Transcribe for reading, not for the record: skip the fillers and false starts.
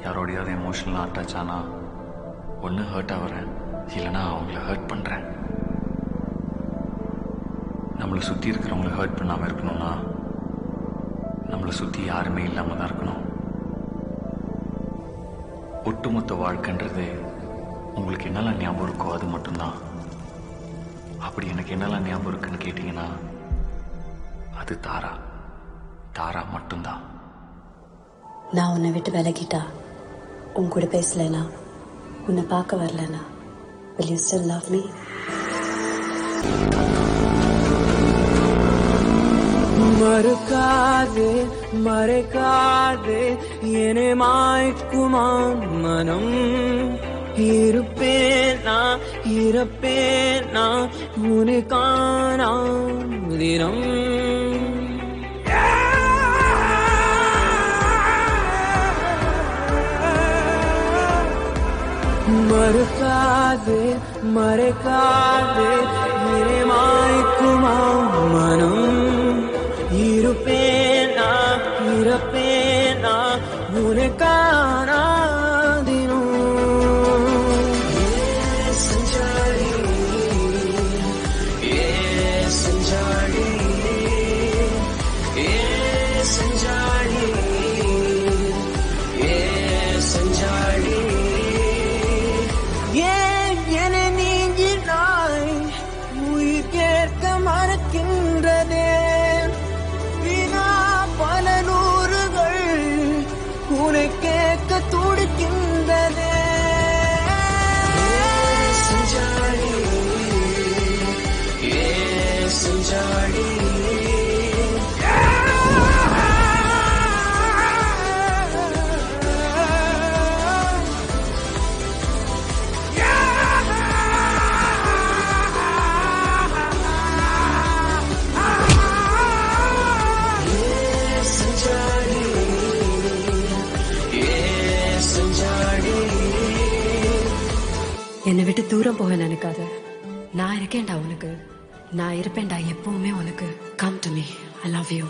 யாரோடையாவது எமோஷனலாக அட்டாச் ஆனால் ஒன்று ஹர்ட் ஆகிறேன், இல்லைனா அவங்கள ஹர்ட் பண்ணுறேன். நம்மளை சுற்றி இருக்கிறவங்கள ஹர்ட் பண்ணாமல் இருக்கணும்னா நம்மளை சுற்றி யாருமே இல்லாமல் தான் இருக்கணும். ஒட்டுமொத்த வாழ்க்கைன்றது உங்களுக்கு என்னெல்லாம் ஞாபகம் இருக்கோ அது மட்டும்தான். அப்படி எனக்கு என்னெல்லாம் ஞாபகம் இருக்குன்னு கேட்டிங்கன்னா அது தாரா மட்டும்தான். நான் உன்னை விட்டு விலகிட்டா, உன் கூட பேசலைனா, உன்னை பார்க்க வரலனா, will you still love me? மறைக்காதே என்னை மாய்க்குமா மனம். இருப்பேனா உனக்கான தினம். மறைக்காதே என்னை மாய்க்குமா மனம். இருப்பேனா உனக்கான தினம். மறக்கின்றதே வினா பல நூறுகள் உனை கேட்க துடிக்கின்றதே. செஞ்சாடி என்னை விட்டு தூரம் போக நினைக்காத. நான் இருக்கேன்டா உனக்கு, நான் இருப்பேன்டா எப்பவுமே உனக்கு. Come to me, I love you.